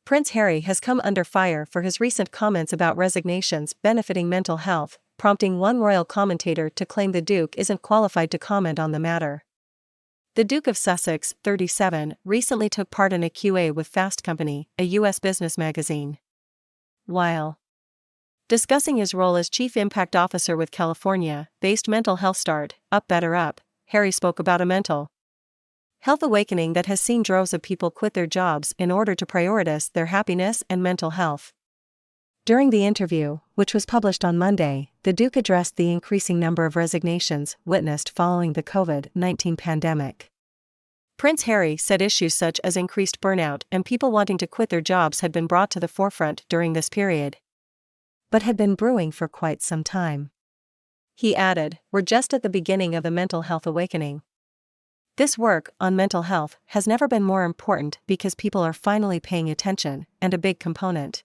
Prince Harry has come under fire for his recent comments about resignations benefiting mental health, prompting one royal commentator to claim the Duke isn't qualified to comment on the matter. The Duke of Sussex, 37, recently took part in a Q&A with Fast Company, a U.S. business magazine. While discussing his role as Chief Impact Officer with California-based mental health startup Better Up, Harry spoke about a mental health awakening that has seen droves of people quit their jobs in order to prioritize their happiness and mental health. During the interview, which was published on Monday, the Duke addressed the increasing number of resignations witnessed following the COVID-19 pandemic. Prince Harry said issues such as increased burnout and people wanting to quit their jobs had been brought to the forefront during this period, but had been brewing for quite some time. He added, "We're just at the beginning of the mental health awakening. This work on mental health has never been more important because people are finally paying attention, and a big component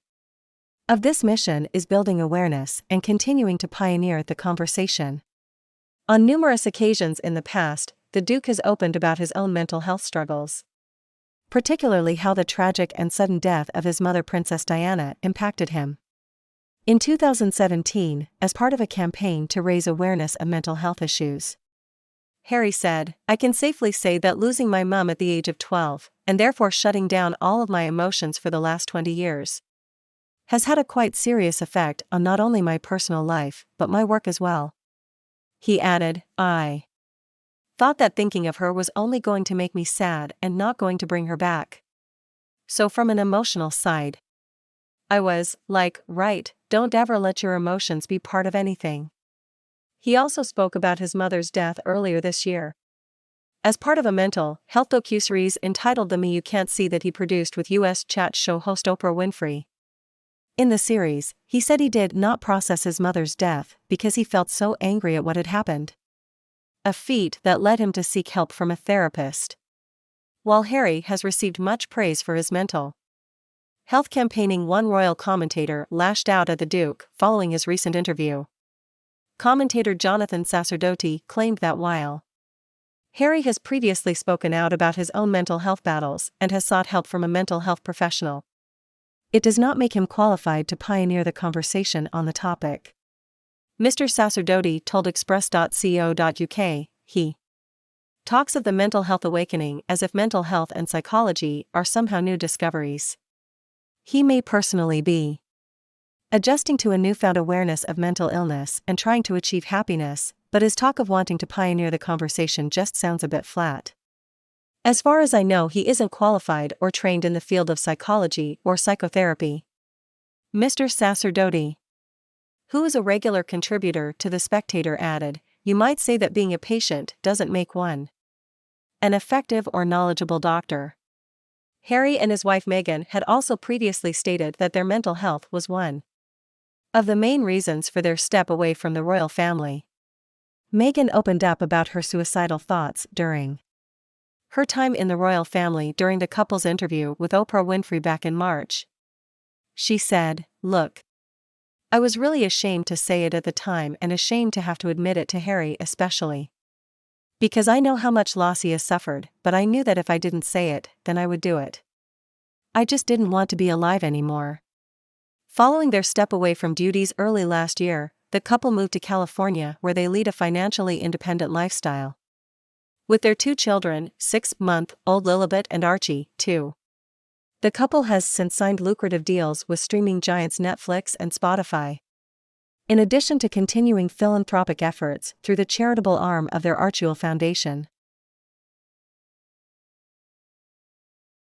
of this mission is building awareness and continuing to pioneer the conversation." On numerous occasions in the past, the Duke has opened about his own mental health struggles, particularly how the tragic and sudden death of his mother Princess Diana impacted him. In 2017, as part of a campaign to raise awareness of mental health issues, Harry said, "I can safely say that losing my mum at the age of 12, and therefore shutting down all of my emotions for the last 20 years, has had a quite serious effect on not only my personal life, but my work as well." He added, "I thought that thinking of her was only going to make me sad and not going to bring her back. So from an emotional side, I was like, right, don't ever let your emotions be part of anything." He also spoke about his mother's death earlier this year. As part of a mental health docuseries entitled The Me You Can't See that he produced with U.S. chat show host Oprah Winfrey. In the series, he said he did not process his mother's death because he felt so angry at what had happened, a feat that led him to seek help from a therapist. While Harry has received much praise for his mental health campaigning, one royal commentator lashed out at the Duke following his recent interview. Commentator Jonathan Sacerdoti claimed that while Harry has previously spoken out about his own mental health battles and has sought help from a mental health professional, it does not make him qualified to pioneer the conversation on the topic. Mr. Sacerdoti told Express.co.uk, he talks of the mental health awakening as if mental health and psychology are somehow new discoveries. He may personally be adjusting to a newfound awareness of mental illness and trying to achieve happiness, but his talk of wanting to pioneer the conversation just sounds a bit flat. As far as I know, he isn't qualified or trained in the field of psychology or psychotherapy." Mr. Sacerdoti, who is a regular contributor to The Spectator, added, "You might say that being a patient doesn't make one an effective or knowledgeable doctor." Harry and his wife Meghan had also previously stated that their mental health was one of the main reasons for their step away from the royal family. Meghan opened up about her suicidal thoughts during her time in the royal family during the couple's interview with Oprah Winfrey back in March. She said, "Look, I was really ashamed to say it at the time and ashamed to have to admit it to Harry especially, because I know how much loss he has suffered, but I knew that if I didn't say it, then I would do it. I just didn't want to be alive anymore." Following their step away from duties early last year, the couple moved to California where they lead a financially independent lifestyle. With their 2 children, 6-month-old Lilibet and Archie, 2. The couple has since signed lucrative deals with streaming giants Netflix and Spotify, in addition to continuing philanthropic efforts through the charitable arm of their Archewell Foundation.